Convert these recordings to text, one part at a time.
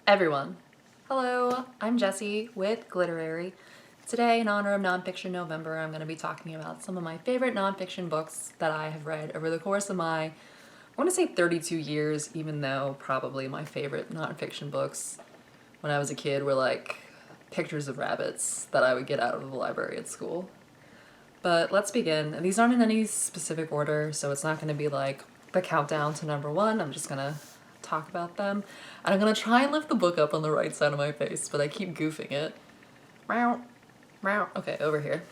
Everyone. Hello, I'm Jessie with Glitterary. Today, in honor of Nonfiction November, I'm going to be talking about some of my favorite nonfiction books that I have read over the course of I want to say 32 years, even though probably my favorite nonfiction books when I was a kid were like pictures of rabbits that I would get out of the library at school. But let's begin. These aren't in any specific order, so it's not going to be like the countdown to number one. I'm just going to talk about them. And I'm going to try and lift the book up on the right side of my face, but I keep goofing it. Okay, over here.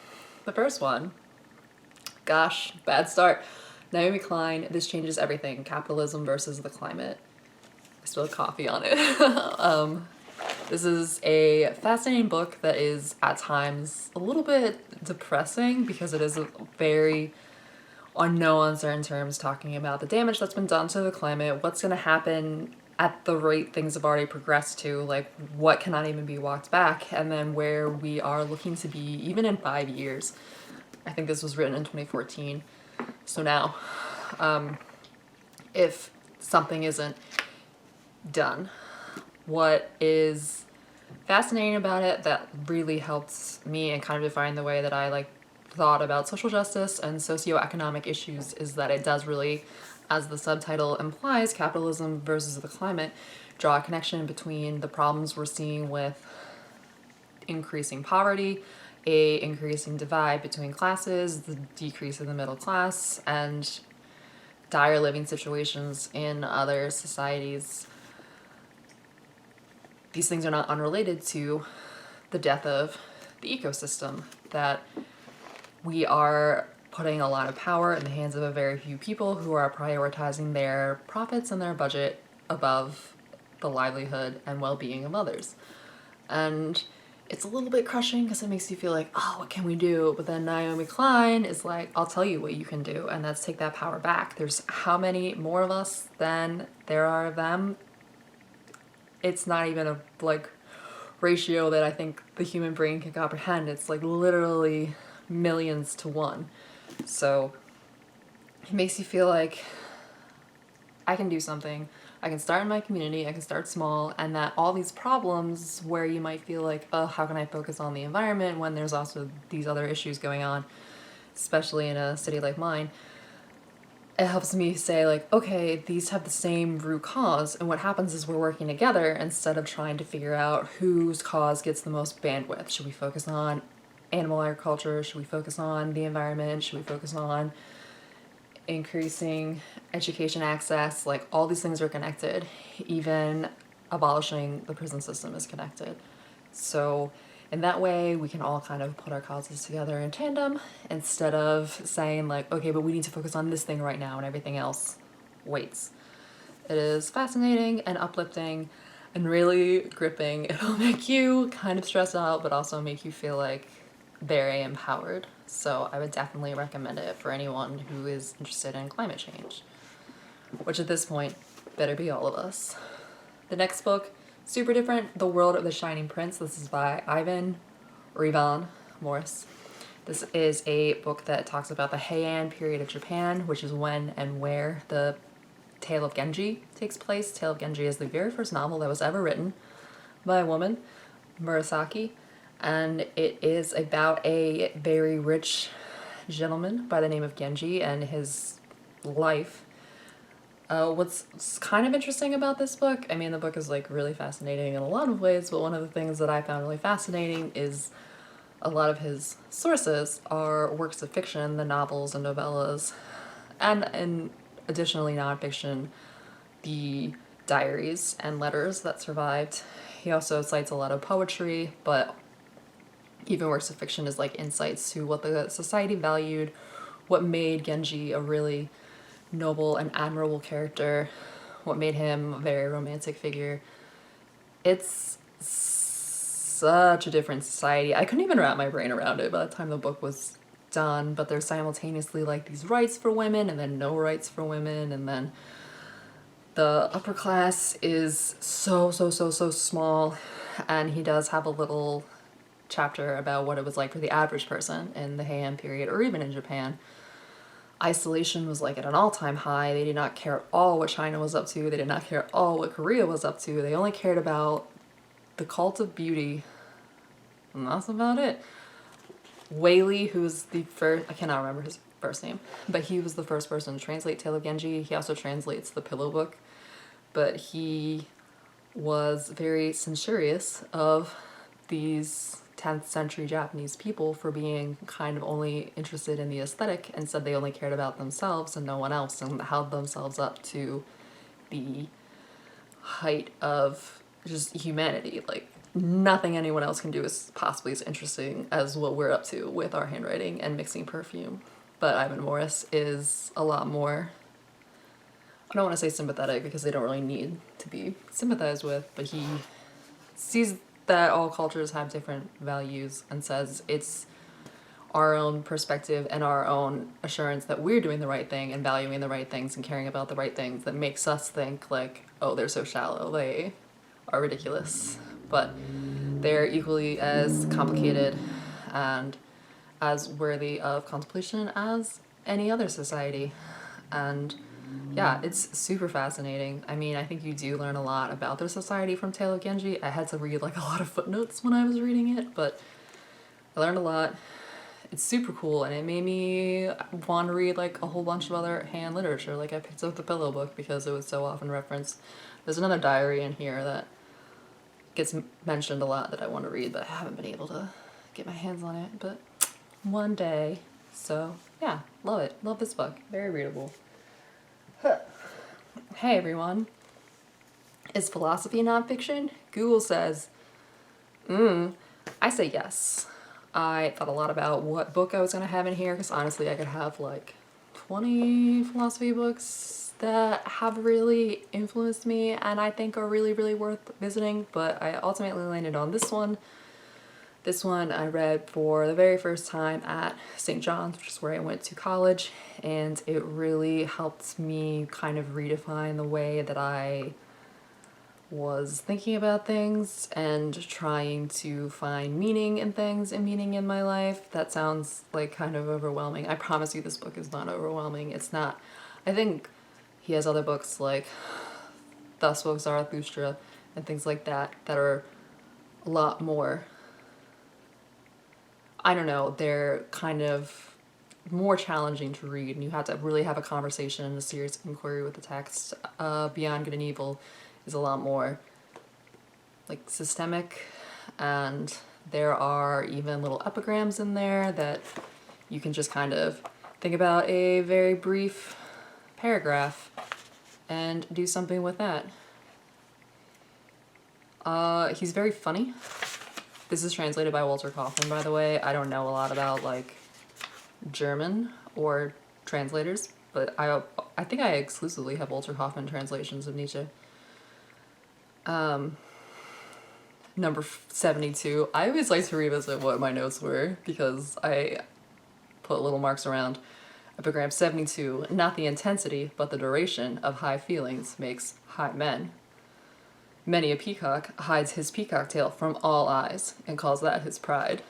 The first one. Gosh, bad start. Naomi Klein, This Changes Everything, Capitalism versus the Climate. I spilled coffee on it. This is a fascinating book that is at times a little bit depressing because it is a very on no uncertain terms talking about the damage that's been done to the climate, what's going to happen at the rate things have already progressed to, like what cannot even be walked back, and then where we are looking to be even in 5 years. I think this was written in 2014. So now, if something isn't done, what is fascinating about it that really helped me and kind of define the way that I thought about social justice and socioeconomic issues is that it does really, as the subtitle implies, capitalism versus the climate, draw a connection between the problems we're seeing with increasing poverty, a increasing divide between classes, the decrease of the middle class, and dire living situations in other societies. These things are not unrelated to the death of the ecosystem, that we are putting a lot of power in the hands of a very few people who are prioritizing their profits and their budget above the livelihood and well-being of others. And it's a little bit crushing because it makes you feel like, oh, what can we do? But then Naomi Klein is like, I'll tell you what you can do, and that's take that power back. There's how many more of us than there are of them? It's not even a ratio that I think the human brain can comprehend. It's literally millions to one. So it makes you feel like I can do something. I can start in my community, I can start small, and that all these problems where you might feel like, oh, how can I focus on the environment when there's also these other issues going on, especially in a city like mine, it helps me say okay, these have the same root cause, and what happens is we're working together instead of trying to figure out whose cause gets the most bandwidth. Should we focus on animal agriculture? Should we focus on the environment? Should we focus on increasing education access? All these things are connected. Even abolishing the prison system is connected. So in that way, we can all kind of put our causes together in tandem instead of saying okay, but we need to focus on this thing right now and everything else waits. It is fascinating and uplifting and really gripping. It'll make you kind of stress out, but also make you feel very empowered. So I would definitely recommend it for anyone who is interested in climate change, which at this point better be all of us. The next book, super different, The World of the Shining Prince. This is by Ivan Morris. This is a book that talks about the Heian period of Japan, which is when and where the Tale of Genji takes place. Tale of Genji is the very first novel that was ever written by a woman, Murasaki, and it is about a very rich gentleman by the name of Genji and his life. What's kind of interesting about this book, I mean, the book is really fascinating in a lot of ways, but one of the things that I found really fascinating is a lot of his sources are works of fiction, the novels and novellas, and additionally nonfiction, the diaries and letters that survived. He also cites a lot of poetry, but even works of fiction is insights to what the society valued, what made Genji a really noble and admirable character, what made him a very romantic figure. It's such a different society. I couldn't even wrap my brain around it by the time the book was done, but there's simultaneously these rights for women and then no rights for women, and then the upper class is so small, and he does have a little chapter about what it was like for the average person in the Heian period or even in Japan. isolation was like at an all-time high. They did not care at all what China was up to. They did not care at all what Korea was up to. They only cared about the cult of beauty, and that's about it. Whaley, who was the first, I cannot remember his first name, but he was the first person to translate Tale of Genji. He also translates the Pillow Book, but he was very censorious of these 10th century Japanese people for being kind of only interested in the aesthetic and said they only cared about themselves and no one else, and held themselves up to the height of just humanity. Like, nothing anyone else can do is possibly as interesting as what we're up to with our handwriting and mixing perfume. But Ivan Morris is a lot more, I don't want to say sympathetic because they don't really need to be sympathized with, but he sees that all cultures have different values and says it's our own perspective and our own assurance that we're doing the right thing and valuing the right things and caring about the right things that makes us think like, oh, they're so shallow, they are ridiculous. But they're equally as complicated and as worthy of contemplation as any other society. And yeah, it's super fascinating. I mean, I think you do learn a lot about their society from Tale of Genji. I had to read like a lot of footnotes when I was reading it, but I learned a lot. It's super cool, and it made me want to read like a whole bunch of other hand literature. Like I picked up the Pillow Book because it was so often referenced. There's another diary in here that gets mentioned a lot that I want to read, but I haven't been able to get my hands on it, but one day. So yeah, love it. Love this book. Very readable. Hey everyone. Is philosophy nonfiction? Google says, I say yes. I thought a lot about what book I was going to have in here, because honestly I could have like 20 philosophy books that have really influenced me and I think are really, really worth visiting, but I ultimately landed on this one. This one I read for the very first time at St. John's, which is where I went to college, and it really helped me kind of redefine the way that I was thinking about things and trying to find meaning in things and meaning in my life. That sounds like kind of overwhelming. I promise you this book is not overwhelming. It's not. I think he has other books like Thus Spoke Zarathustra and things like that that are a lot more, I don't know, they're kind of more challenging to read, and you have to really have a conversation and a serious inquiry with the text. Beyond Good and Evil is a lot more like systemic, and there are even little epigrams in there that you can just kind of think about a very brief paragraph and do something with that. He's very funny. This is translated by Walter Kaufmann, by the way. I don't know a lot about like German or translators, but I think I exclusively have Walter Kaufmann translations of Nietzsche. Number 72. I always like to revisit what my notes were because I put little marks around. Epigram 72. Not the intensity, but the duration of high feelings makes high men. Many a peacock hides his peacock tail from all eyes and calls that his pride.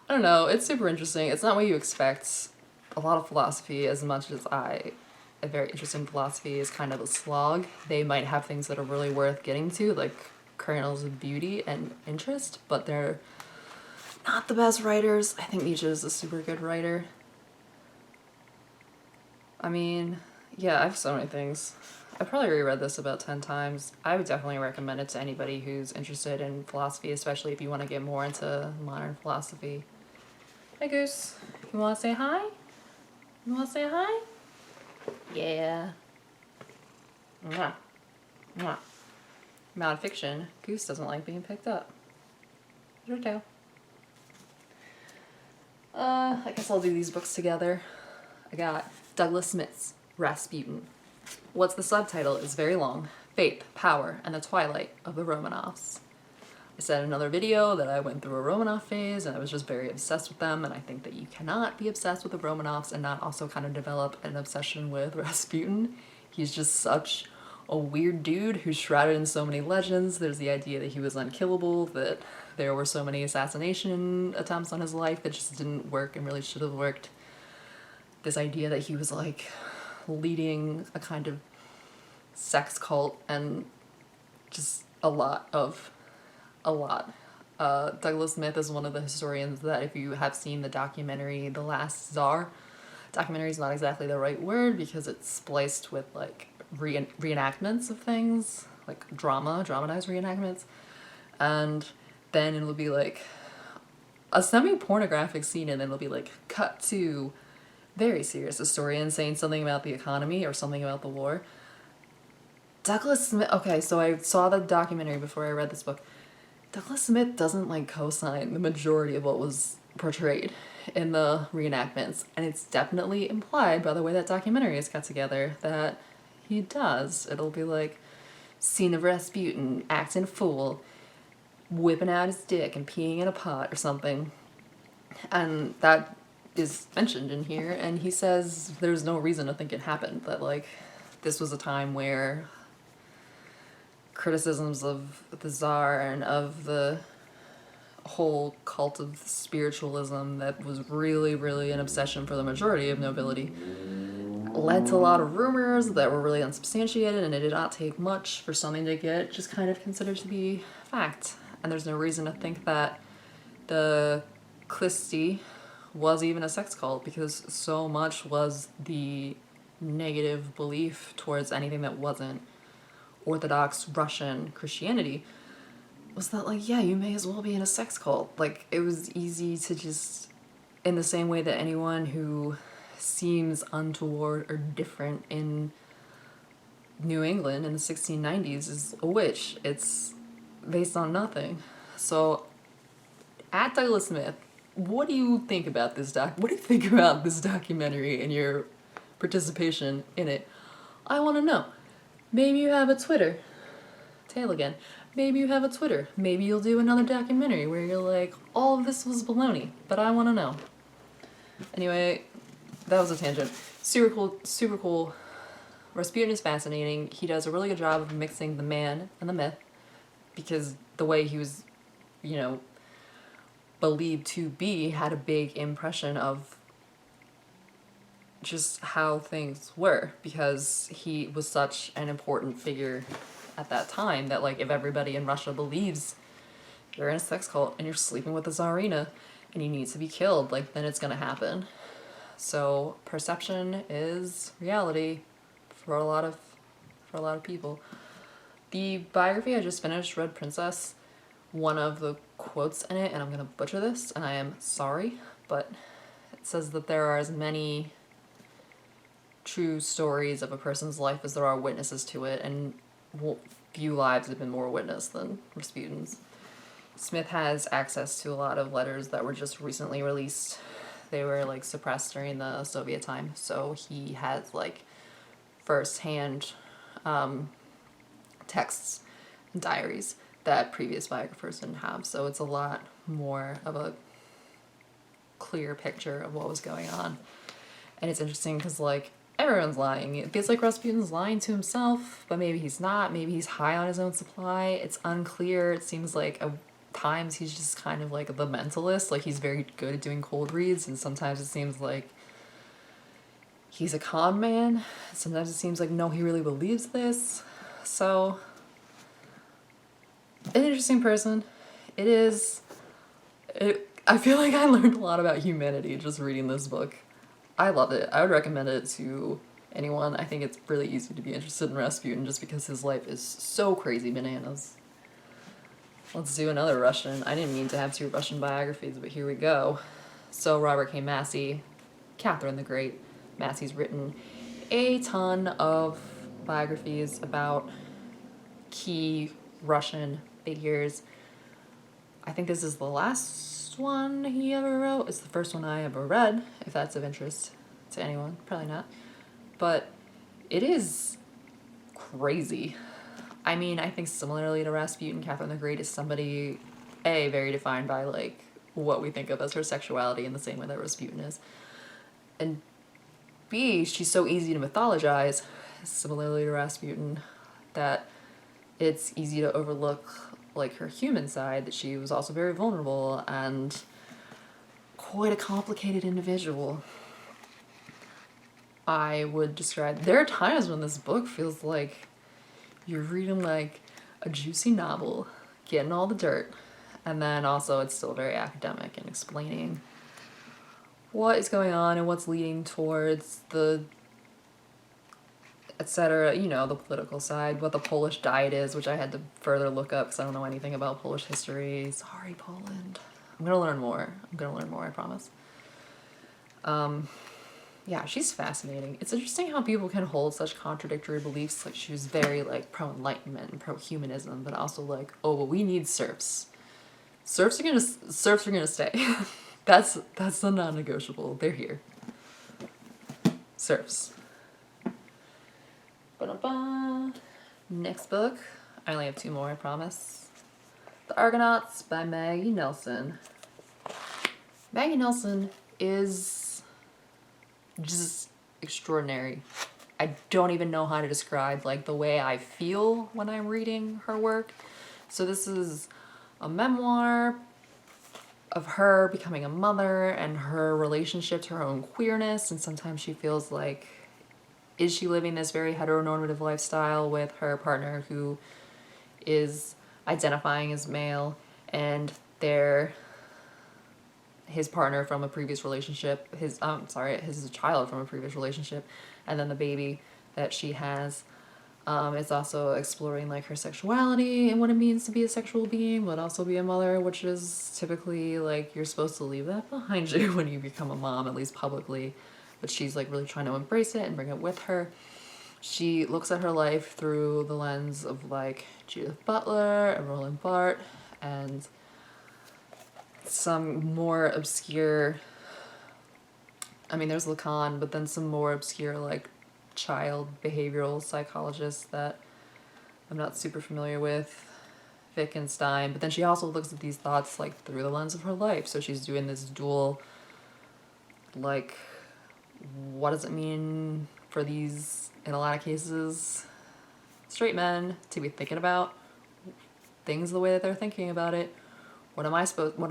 I don't know, it's super interesting. It's not what you expect. A lot of philosophy, as much as a very interesting philosophy is kind of a slog. They might have things that are really worth getting to, like kernels of beauty and interest, but they're not the best writers. I think Nietzsche is a super good writer. I mean, yeah, I have so many things. I probably reread this about 10 times. I would definitely recommend it to anybody who's interested in philosophy, especially if you want to get more into modern philosophy. Hi, Goose. You want to say hi? You want to say hi? Yeah. Mwah. Mwah. Nonfiction. Goose doesn't like being picked up. Your tail. I guess I'll do these books together. I got Douglas Smith's Rasputin. What's the subtitle is very long. Faith, Power, and the Twilight of the Romanovs. I said in another video that I went through a Romanov phase and I was just very obsessed with them, and I think that you cannot be obsessed with the Romanovs and not also kind of develop an obsession with Rasputin. He's just such a weird dude who's shrouded in so many legends. There's the idea that he was unkillable, that there were so many assassination attempts on his life that just didn't work and really should have worked. this idea that he was like leading a kind of sex cult and just a lot. Douglas Smith is one of the historians that, if you have seen the documentary The Last Tsar, documentary is not exactly the right word because it's spliced with like reenactments of things, like dramatized reenactments, and then it'll be like a semi-pornographic scene, and then it'll be like cut to very serious historian saying something about the economy or something about the war. Douglas Smith, okay, so I saw the documentary before I read this book. Douglas Smith doesn't like co-sign the majority of what was portrayed in the reenactments, and it's definitely implied by the way that documentary is cut together that he does. It'll be like scene of Rasputin acting a fool, whipping out his dick and peeing in a pot or something, and that is mentioned in here, and he says there's no reason to think it happened, that like this was a time where criticisms of the Tsar and of the whole cult of spiritualism that was really, really an obsession for the majority of nobility led to a lot of rumors that were really unsubstantiated, and it did not take much for something to get just kind of considered to be fact. And there's no reason to think that the Christie was even a sex cult, because so much was the negative belief towards anything that wasn't Orthodox Russian Christianity, was that like, yeah, you may as well be in a sex cult. Like, it was easy to just, in the same way that anyone who seems untoward or different in New England in the 1690s is a witch. It's based on nothing. So, at Douglas Smith, what do you think about this documentary and your participation in it? I want to know. Maybe you have a Twitter. Tail again. Maybe you have a Twitter. Maybe you'll do another documentary where you're like, all of this was baloney, but I want to know. Anyway, that was a tangent. Super cool. Rasputin is fascinating. He does a really good job of mixing the man and the myth, because the way he was, believed to be had a big impression of just how things were, because he was such an important figure at that time that, like, if everybody in Russia believes you're in a sex cult and you're sleeping with the Tsarina and you need to be killed, like, then it's gonna happen. So perception is reality for a lot of people. The biography I just finished, Red Princess, one of the quotes in it, and I'm gonna butcher this, and I am sorry, but it says that there are as many true stories of a person's life as there are witnesses to it, and few lives have been more witnessed than Rasputin's. Smith has access to a lot of letters that were just recently released. They were like suppressed during the Soviet time, so he has like first-hand texts and diaries that previous biographers didn't have, so it's a lot more of a clear picture of what was going on. And it's interesting because, like, everyone's lying. It feels like Rasputin's lying to himself, but maybe he's not. Maybe he's high on his own supply. It's unclear. It seems like at times he's just kind of like the mentalist. Like, he's very good at doing cold reads, and sometimes it seems like he's a con man. Sometimes it seems like, no, he really believes this. So, an interesting person. I feel like I learned a lot about humanity just reading this book. I love it. I would recommend it to anyone. I think it's really easy to be interested in Rasputin just because his life is so crazy bananas. Let's do another Russian. I didn't mean to have 2 Russian biographies, but here we go. So Robert K. Massey, Catherine the Great. Massey's written a ton of biographies about key Russian figures. I think this is the last one he ever wrote. It's the first one I ever read, if that's of interest to anyone. Probably not. But it is crazy. I mean, I think similarly to Rasputin, Catherine the Great is somebody, A, very defined by, like, what we think of as her sexuality in the same way that Rasputin is. And B, she's so easy to mythologize, similarly to Rasputin, that it's easy to overlook, like, her human side, that she was also very vulnerable and quite a complicated individual. I would describe, there are times when this book feels like you're reading like a juicy novel, getting all the dirt, and then also it's still very academic and explaining what is going on and what's leading towards the etc., you know, the political side, what the Polish Diet is, which I had to further look up because I don't know anything about Polish history. Sorry, Poland. I'm gonna learn more. I promise. Yeah, she's fascinating. It's interesting how people can hold such contradictory beliefs. Like, she was very, like, pro-enlightenment and pro-humanism, but also like, oh, well, we need serfs. Serfs are gonna stay. That's the non-negotiable. They're here. Serfs. Ba-da-ba. Next book. I only have 2 more, I promise. The Argonauts by Maggie Nelson. Maggie Nelson is just extraordinary. I don't even know how to describe like the way I feel when I'm reading her work. So this is a memoir of her becoming a mother and her relationship to her own queerness, and sometimes she feels like, is she living this very heteronormative lifestyle with her partner who is identifying as male, and his partner from a previous relationship, his child from a previous relationship, and then the baby that she has. It's also exploring like her sexuality and what it means to be a sexual being, but also be a mother, which is typically like you're supposed to leave that behind you when you become a mom, at least publicly. But she's like really trying to embrace it and bring it with her. She looks at her life through the lens of like Judith Butler and Roland Barthes and some more obscure, I mean there's Lacan, but then some more obscure like child behavioral psychologists that I'm not super familiar with, Wittgenstein. But then she also looks at these thoughts like through the lens of her life. So she's doing this dual, like, what does it mean for these, in a lot of cases, straight men to be thinking about things the way that they're thinking about it? What am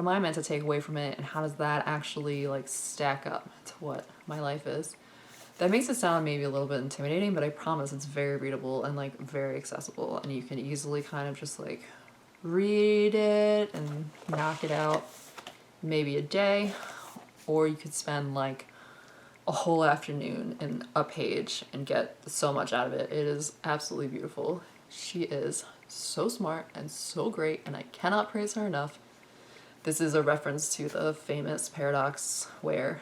I meant to take away from it, and how does that actually like stack up to what my life is? That makes it sound maybe a little bit intimidating, but I promise it's very readable and like very accessible, and you can easily kind of just like read it and knock it out maybe a day, or you could spend like a whole afternoon in a page and get so much out of it. It is absolutely beautiful. She is so smart and so great, and I cannot praise her enough. This is a reference to the famous paradox where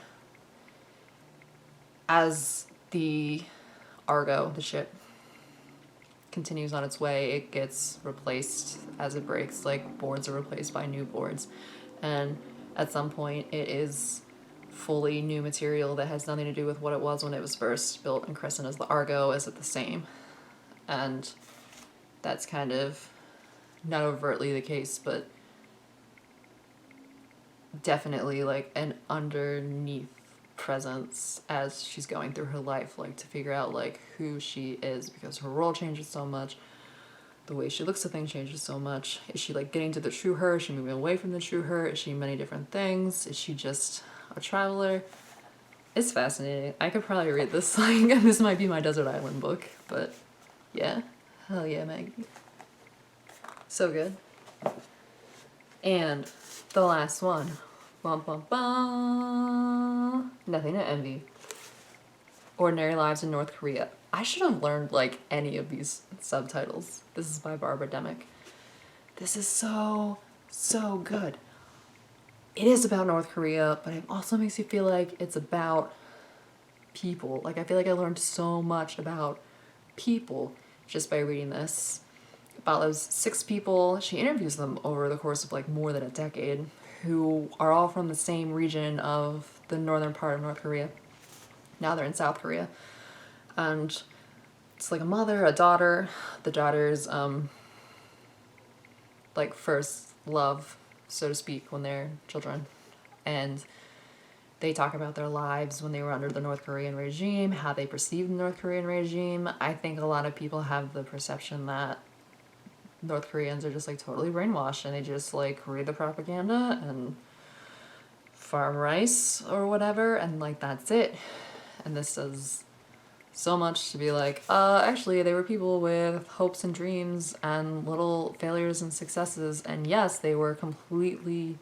as the Argo, the ship, continues on its way, it gets replaced as it breaks. Like, boards are replaced by new boards. And at some point, it is fully new material that has nothing to do with what it was when it was first built and christened as the Argo. Is it the same? And that's kind of not overtly the case, but definitely like an underneath presence as she's going through her life, like to figure out like who she is, because her role changes so much, the way she looks at things changes so much. Is she like getting to the true her? Is she moving away from the true her? Is she many different things? Is she just a traveler? It's fascinating. I could probably read this like this might be my desert island book, but yeah, hell yeah, Maggie, so good. And the last one, bum bum bum, Nothing to Envy, Ordinary Lives in North Korea. I should have learned like any of these subtitles. This is by Barbara Demick. This is so good. It is about North Korea, but it also makes you feel like it's about people. Like, I feel like I learned so much about people just by reading this. About those 6 people, she interviews them over the course of like more than a decade, who are all from the same region of the northern part of North Korea. Now they're in South Korea. And it's like a mother, a daughter. The daughter's like first love, so to speak, when they're children. And they talk about their lives when they were under the North Korean regime, how they perceived the North Korean regime. I think a lot of people have the perception that North Koreans are just like totally brainwashed and they just like read the propaganda and farm rice or whatever, and like that's it. And this is so much to be like, actually, they were people with hopes and dreams and little failures and successes, and yes, they were completely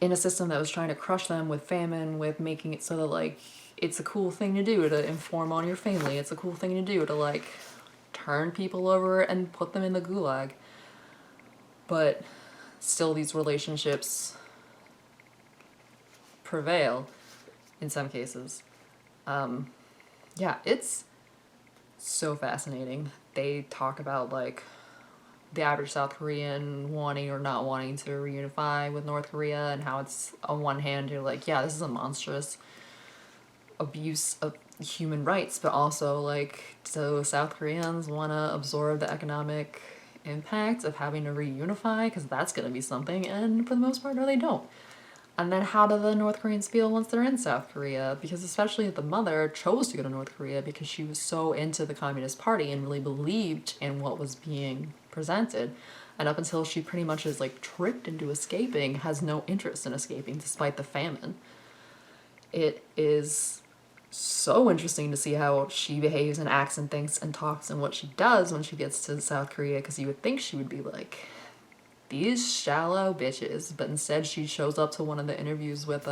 in a system that was trying to crush them with famine, with making it so that, like, it's a cool thing to do to inform on your family, it's a cool thing to do to, like, turn people over and put them in the gulag. But still, these relationships prevail in some cases. Yeah, it's so fascinating. They talk about, like, the average South Korean wanting or not wanting to reunify with North Korea, and how it's, on one hand, you're like, yeah, this is a monstrous abuse of human rights, but also, like, so South Koreans want to absorb the economic impact of having to reunify, because that's going to be something, and for the most part, no, they don't. And then how do the North Koreans feel once they're in South Korea? Because especially the mother chose to go to North Korea because she was so into the Communist Party and really believed in what was being presented. And up until she pretty much is, like, tricked into escaping, has no interest in escaping despite the famine. It is so interesting to see how she behaves and acts and thinks and talks and what she does when she gets to South Korea, because you would think she would be like, these shallow bitches, but instead she shows up to one of the interviews with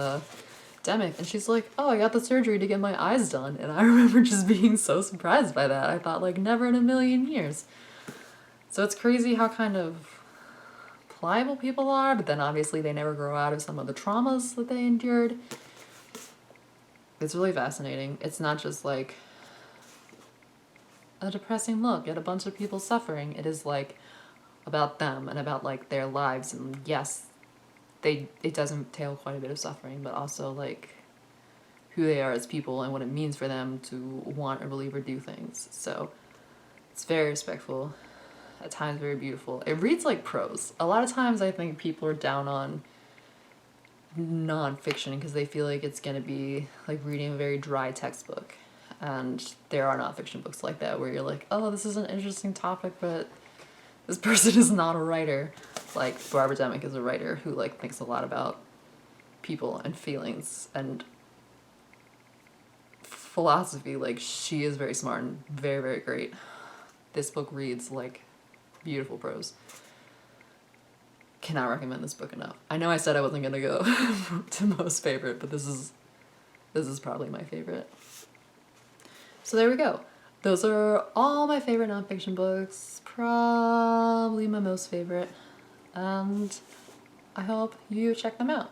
Demick, and she's like, oh, I got the surgery to get my eyes done. And I remember just being so surprised by that. I thought, like, never in a million years. So it's crazy how kind of pliable people are, but then obviously they never grow out of some of the traumas that they endured. It's really fascinating. It's not just, like, a depressing look at a bunch of people suffering. It is, like, about them and about, like, their lives. And yes, it does entail quite a bit of suffering, but also, like, who they are as people and what it means for them to want or believe or do things. So it's very respectful, at times very beautiful. It reads like prose. A lot of times I think people are down on nonfiction because they feel like it's going to be like reading a very dry textbook. And there are nonfiction books like that where you're like, oh, this is an interesting topic, but this person is not a writer. Like, Barbara Demick is a writer who, like, thinks a lot about people and feelings and philosophy. Like, she is very smart and very, very great. This book reads like beautiful prose. Cannot recommend this book enough. I know I said I wasn't gonna go to most favorite, but this is probably my favorite. So there we go. Those are all my favorite nonfiction books, probably my most favorite, and I hope you check them out.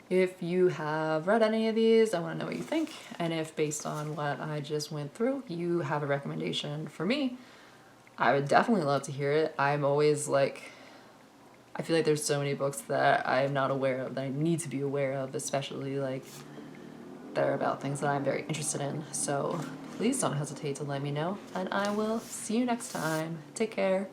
If you have read any of these, I want to know what you think, and if based on what I just went through, you have a recommendation for me, I would definitely love to hear it. I'm always like, I feel like there's so many books that I'm not aware of, that I need to be aware of, especially like that are about things that I'm very interested in. So please don't hesitate to let me know, and I will see you next time. Take care.